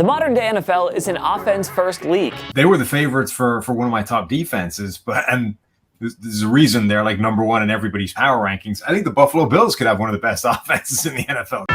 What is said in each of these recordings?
modern day NFL is an offense-first league. They were the favorites for one of my top defenses, and there's a reason they're like number one in everybody's power rankings. I think the Buffalo Bills could have one of the best offenses in the NFL.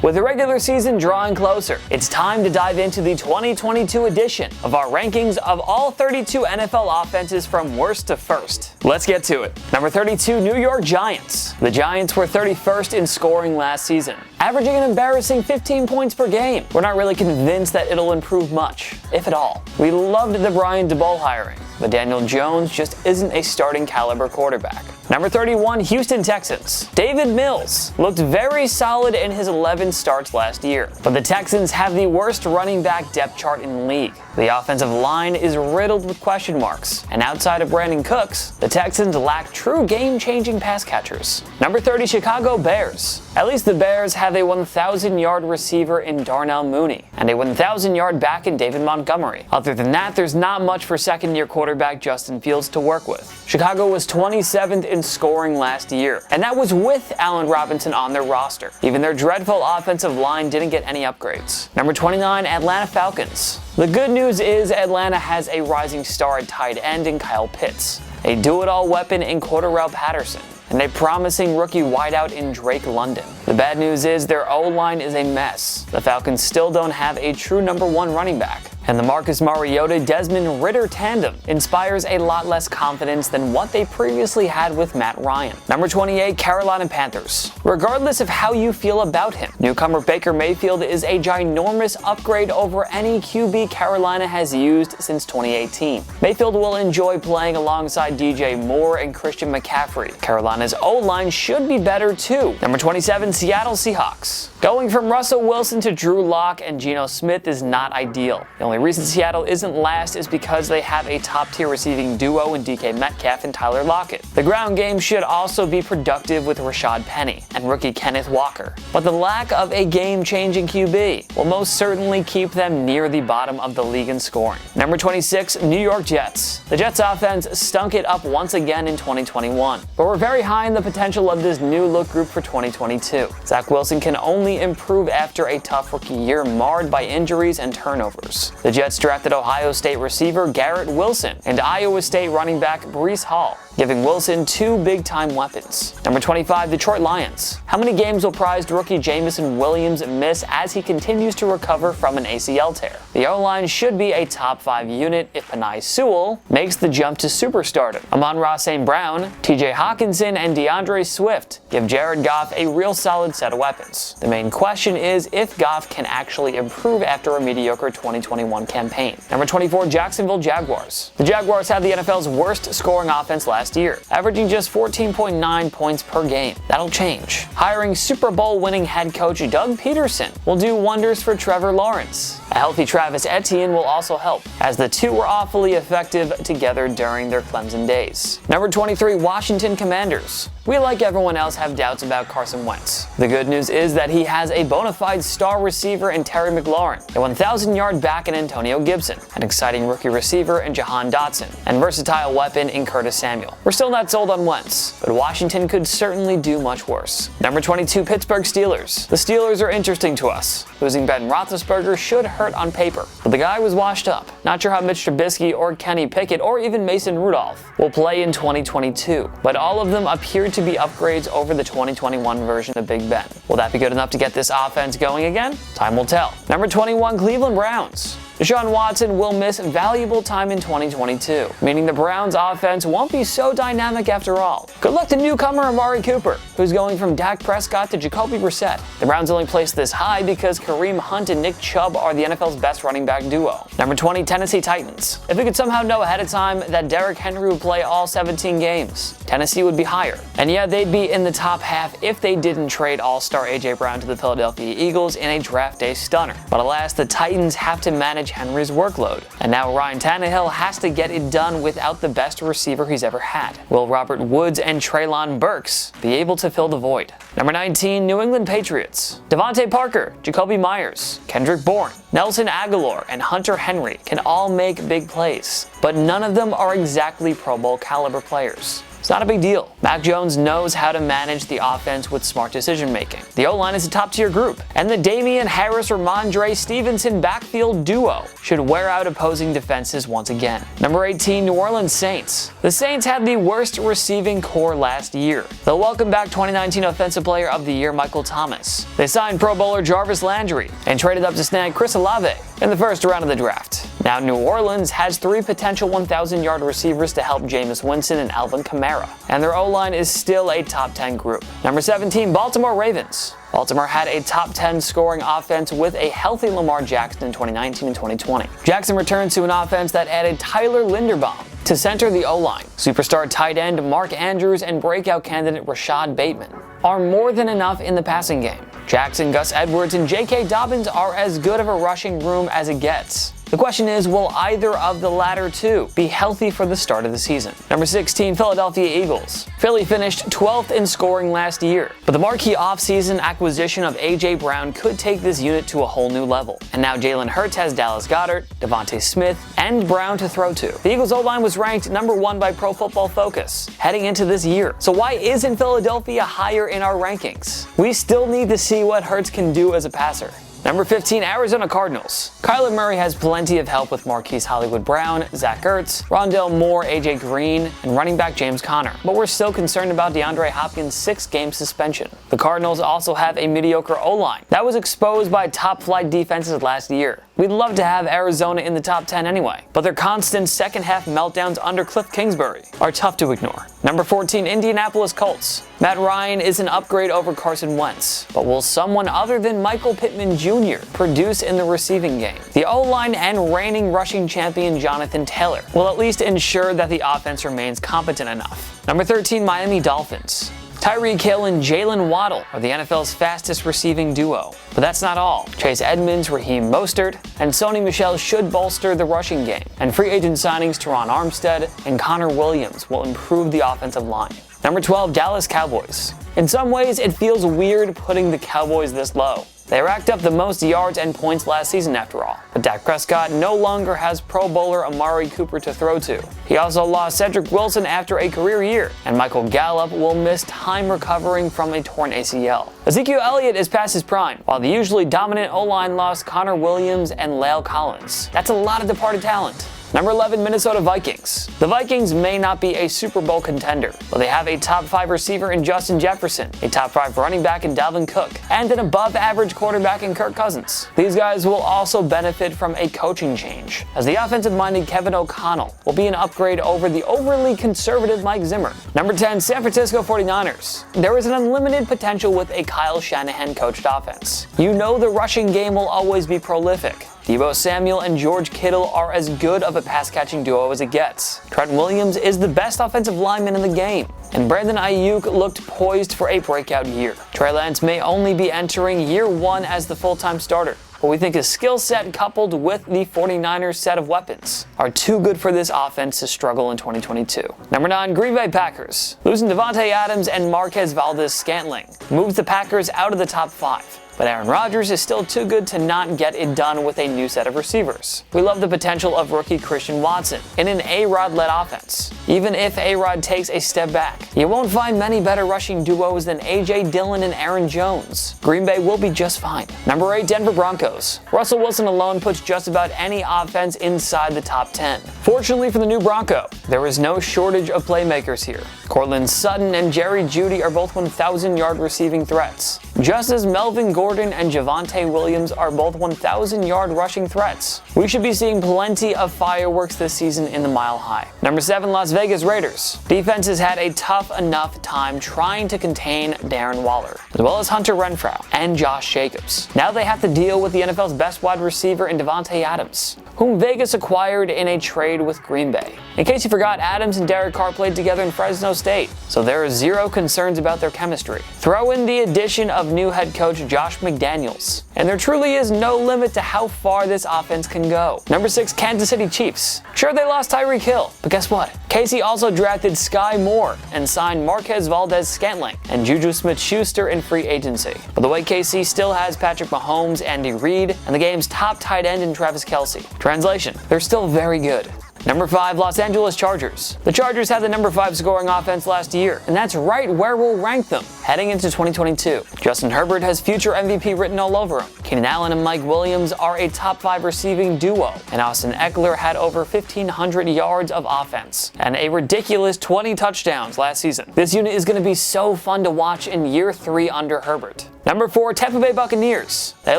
With the regular season drawing closer, it's time to dive into the 2022 edition of our rankings of all 32 NFL offenses from worst to first. Let's get to it. Number 32, New York Giants. The Giants were 31st in scoring last season, averaging an embarrassing 15 points per game. We're not really convinced that it'll improve much, if at all. We loved the Brian Daboll hiring, but Daniel Jones just isn't a starting caliber quarterback. Number 31, Houston Texans. David Mills looked very solid in his 11 starts last year, but the Texans have the worst running back depth chart in the league. The offensive line is riddled with question marks, and outside of Brandon Cooks, the Texans lack true game-changing pass catchers. Number 30, Chicago Bears. At least the Bears have a 1,000-yard receiver in Darnell Mooney, and a 1,000-yard back in David Montgomery. Other than that, there's not much for second-year quarterback Justin Fields to work with. Chicago was 27th in scoring last year, and that was with Allen Robinson on their roster. Even their dreadful offensive line didn't get any upgrades. Number 29, Atlanta Falcons. The good news is Atlanta has a rising star at tight end in Kyle Pitts, a do-it-all weapon in Cordarrelle Patterson, and a promising rookie wideout in Drake London. The bad news is their O-line is a mess. The Falcons still don't have a true number one running back, and the Marcus Mariota-Desmond Ridder tandem inspires a lot less confidence than what they previously had with Matt Ryan. Number 28, Carolina Panthers. Regardless of how you feel about him, newcomer Baker Mayfield is a ginormous upgrade over any QB Carolina has used since 2018. Mayfield will enjoy playing alongside DJ Moore and Christian McCaffrey. Carolina's O-line should be better too. Number 27, Seattle Seahawks. Going from Russell Wilson to Drew Lock and Geno Smith is not ideal. The only reason Seattle isn't last is because they have a top-tier receiving duo in DK Metcalf and Tyler Lockett. The ground game should also be productive with Rashad Penny and rookie Kenneth Walker, but the lack of a game-changing QB will most certainly keep them near the bottom of the league in scoring. Number 26, New York Jets. The Jets offense stunk it up once again in 2021, but we're very high in the potential of this new-look group for 2022. Zach Wilson can only improve after a tough rookie year marred by injuries and turnovers. The Jets drafted Ohio State receiver Garrett Wilson and Iowa State running back Breece Hall, giving Wilson two big-time weapons. Number 25, Detroit Lions. How many games will prized rookie Jameson Williams miss as he continues to recover from an ACL tear? The O-line should be a top 5 unit if Penei Sewell makes the jump to superstardom. Amon-Ra St. Brown, TJ Hawkinson, and DeAndre Swift give Jared Goff a real solid set of weapons. The main question is if Goff can actually improve after a mediocre 2021 campaign. Number 24, Jacksonville Jaguars. The Jaguars had the NFL's worst scoring offense last year, averaging just 14.9 points per game. That'll change. Hiring Super Bowl winning head coach Doug Peterson will do wonders for Trevor Lawrence. A healthy Travis Etienne will also help, as the two were awfully effective together during their Clemson days. Number 23, Washington Commanders. We, like everyone else, have doubts about Carson Wentz. The good news is that he has a bona fide star receiver in Terry McLaurin, a 1,000-yard back in Antonio Gibson, an exciting rookie receiver in Jahan Dotson, and versatile weapon in Curtis Samuel. We're still not sold on Wentz, but Washington could certainly do much worse. Number 22, Pittsburgh Steelers. The Steelers are interesting to us. Losing Ben Roethlisberger should hurt on paper, but the guy was washed up. Not sure how Mitch Trubisky or Kenny Pickett or even Mason Rudolph will play in 2022, but all of them appear to be upgrades over the 2021 version of Big Ben. Will that be good enough to get this offense going again? Time will tell. Number 21, Cleveland Browns. Deshaun Watson will miss valuable time in 2022, meaning the Browns' offense won't be so dynamic after all. Good luck to newcomer Amari Cooper, who's going from Dak Prescott to Jacoby Brissett. The Browns only placed this high because Kareem Hunt and Nick Chubb are the NFL's best running back duo. Number 20, Tennessee Titans. If we could somehow know ahead of time that Derrick Henry would play all 17 games, Tennessee would be higher. And yeah, they'd be in the top half if they didn't trade All-Star A.J. Brown to the Philadelphia Eagles in a draft day stunner. But alas, the Titans have to manage Henry's workload, and now Ryan Tannehill has to get it done without the best receiver he's ever had. Will Robert Woods and Treylon Burks be able to fill the void? Number 19, New England Patriots. Devontae Parker, Jacoby Myers, Kendrick Bourne, Nelson Aguilar, and Hunter Henry can all make big plays, but none of them are exactly Pro Bowl caliber players. It's not a big deal. Mac Jones knows how to manage the offense with smart decision making. The O-line is a top-tier group, and the Damian Harris-Ramondre Stevenson backfield duo should wear out opposing defenses once again. Number 18, New Orleans Saints. The Saints had the worst receiving core last year. They'll welcome back 2019 Offensive Player of the Year Michael Thomas. They signed Pro Bowler Jarvis Landry and traded up to snag Chris Olave in the first round of the draft. Now New Orleans has 3 potential 1,000-yard receivers to help Jameis Winston and Alvin Kamara, and their O-line is still a top 10 group. Number 17, Baltimore Ravens. Baltimore had a top 10 scoring offense with a healthy Lamar Jackson in 2019 and 2020. Jackson returned to an offense that added Tyler Linderbaum to center the O-line. Superstar tight end Mark Andrews and breakout candidate Rashad Bateman are more than enough in the passing game. Jackson, Gus Edwards, and J.K. Dobbins are as good of a rushing room as it gets. The question is, will either of the latter two be healthy for the start of the season? Number 16, Philadelphia Eagles. Philly finished 12th in scoring last year, but the marquee offseason acquisition of A.J. Brown could take this unit to a whole new level. And now Jalen Hurts has Dallas Goedert, Devontae Smith, and Brown to throw to. The Eagles O-line was ranked number 1 by Pro Football Focus heading into this year. So why isn't Philadelphia higher in our rankings? We still need to see what Hurts can do as a passer. Number 15, Arizona Cardinals. Kyler Murray has plenty of help with Marquise Hollywood Brown, Zach Ertz, Rondale Moore, AJ Green, and running back James Conner. But we're still concerned about DeAndre Hopkins' 6-game suspension. The Cardinals also have a mediocre O-line that was exposed by top-flight defenses last year. We'd love to have Arizona in the top 10 anyway, but their constant second-half meltdowns under Cliff Kingsbury are tough to ignore. Number 14, Indianapolis Colts. Matt Ryan is an upgrade over Carson Wentz, but will someone other than Michael Pittman Jr. produce in the receiving game? The O-line and reigning rushing champion Jonathan Taylor will at least ensure that the offense remains competent enough. Number 13, Miami Dolphins. Tyreek Hill and Jalen Waddle are the NFL's fastest receiving duo. But that's not all. Chase Edmonds, Raheem Mostert, and Sony Michel should bolster the rushing game. And free agent signings Teron Armstead and Connor Williams will improve the offensive line. Number 12, Dallas Cowboys. In some ways, it feels weird putting the Cowboys this low. They racked up the most yards and points last season after all. But Dak Prescott no longer has Pro Bowler Amari Cooper to throw to. He also lost Cedric Wilson after a career year, and Michael Gallup will miss time recovering from a torn ACL. Ezekiel Elliott is past his prime, while the usually dominant O-line lost Connor Williams and La'el Collins. That's a lot of departed talent. Number 11, Minnesota Vikings. The Vikings may not be a Super Bowl contender, but they have a top 5 receiver in Justin Jefferson, a top 5 running back in Dalvin Cook, and an above-average quarterback in Kirk Cousins. These guys will also benefit from a coaching change, as the offensive-minded Kevin O'Connell will be an upgrade over the overly conservative Mike Zimmer. Number 10, San Francisco 49ers. There is an unlimited potential with a Kyle Shanahan-coached offense. You know the rushing game will always be prolific. Deebo Samuel and George Kittle are as good of a pass-catching duo as it gets. Trent Williams is the best offensive lineman in the game, and Brandon Ayuk looked poised for a breakout year. Trey Lance may only be entering year 1 as the full-time starter, but we think his skill set coupled with the 49ers set of weapons are too good for this offense to struggle in 2022. Number 9, Green Bay Packers. Losing Devontae Adams and Marquez Valdes-Scantling moves the Packers out of the top 5. But Aaron Rodgers is still too good to not get it done with a new set of receivers. We love the potential of rookie Christian Watson in an A-Rod-led offense. Even if A-Rod takes a step back, you won't find many better rushing duos than A.J. Dillon and Aaron Jones. Green Bay will be just fine. Number 8, Denver Broncos. Russell Wilson alone puts just about any offense inside the top 10. Fortunately for the new Bronco, there is no shortage of playmakers here. Courtland Sutton and Jerry Jeudy are both 1,000-yard receiving threats, just as Melvin Gordon and Javonte Williams are both 1,000-yard rushing threats. We should be seeing plenty of fireworks this season in the Mile High. Number 7, Las Vegas Raiders. Defense has had a tough enough time trying to contain Darren Waller, as well as Hunter Renfrow and Josh Jacobs. Now they have to deal with the NFL's best wide receiver in Devontae Adams, whom Vegas acquired in a trade with Green Bay. In case you forgot, Adams and Derek Carr played together in Fresno State, so there are zero concerns about their chemistry. Throw in the addition of new head coach Josh McDaniels, and there truly is no limit to how far this offense can go. Number 6, Kansas City Chiefs. Sure, they lost Tyreek Hill, but guess what? Casey also drafted Sky Moore and signed Marquez Valdes-Scantling and Juju Smith-Schuster in free agency. But the way KC still has Patrick Mahomes, Andy Reid, and the game's top tight end in Travis Kelce. Translation, they're still very good. Number 5, Los Angeles Chargers. The Chargers had the number 5 scoring offense last year, and that's right where we'll rank them heading into 2022. Justin Herbert has future MVP written all over him. Keenan Allen and Mike Williams are a top 5 receiving duo, and Austin Eckler had over 1,500 yards of offense and a ridiculous 20 touchdowns last season. This unit is going to be so fun to watch in year 3 under Herbert. Number 4, Tampa Bay Buccaneers. They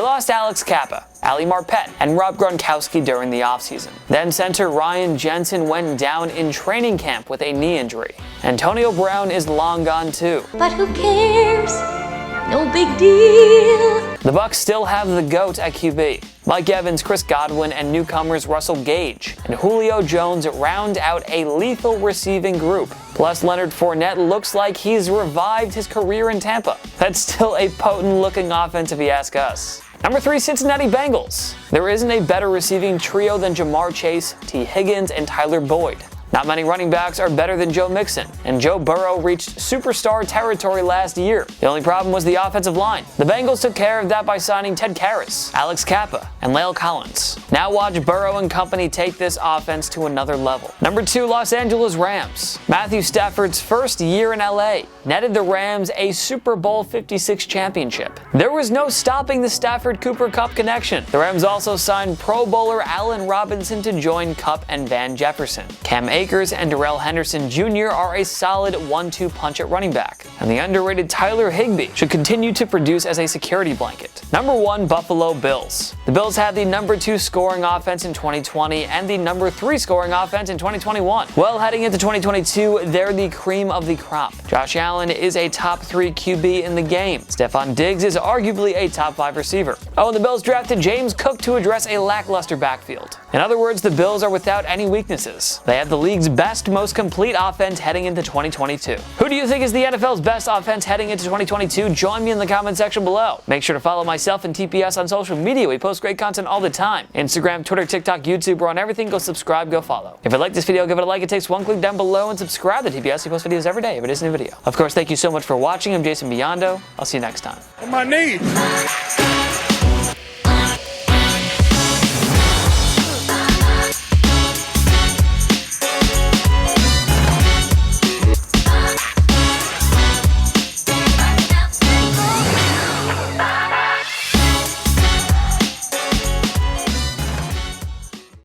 lost Alex Kappa, Ali Marpet, and Rob Gronkowski during the offseason. Then center Ryan Jensen went down in training camp with a knee injury. Antonio Brown is long gone too. But who cares? No big deal. The Bucs still have the GOAT at QB. Mike Evans, Chris Godwin, and newcomers Russell Gage and Julio Jones round out a lethal receiving group. Plus, Leonard Fournette looks like he's revived his career in Tampa. That's still a potent-looking offense if you ask us. Number 3, Cincinnati Bengals. There isn't a better receiving trio than Jamar Chase, T. Higgins, and Tyler Boyd. Not many running backs are better than Joe Mixon, and Joe Burrow reached superstar territory last year. The only problem was the offensive line. The Bengals took care of that by signing Ted Karras, Alex Kappa, and La'el Collins. Now watch Burrow and company take this offense to another level. Number 2, Los Angeles Rams. Matthew Stafford's first year in LA netted the Rams a Super Bowl 56 championship. There was no stopping the Stafford-Cooper Kupp connection. The Rams also signed Pro Bowler Allen Robinson to join Kupp and Van Jefferson. Cam Akers and Darrell Henderson Jr. are a solid 1-2 punch at running back, and the underrated Tyler Higbee should continue to produce as a security blanket. Number 1, Buffalo Bills. The Bills had the number 2 scoring offense in 2020 and the number 3 scoring offense in 2021. Well, heading into 2022, they're the cream of the crop. Josh Allen is a top 3 QB in the game. Stephon Diggs is arguably a top 5 receiver. Oh, and the Bills drafted James Cook to address a lackluster backfield. In other words, the Bills are without any weaknesses. They have the league's best, most complete offense heading into 2022. Who do you think is the NFL's best offense heading into 2022? Join me in the comment section below. Make sure to follow myself and TPS on social media. We post great content all the time. Instagram, Twitter, TikTok, YouTube, we're on everything. Go subscribe, go follow. If you like this video, give it a like. It takes one click down below and subscribe to TPS. We post videos every day if it is a new video. Of course, thank you so much for watching. I'm Jason Biondo. I'll see you next time. On my knees.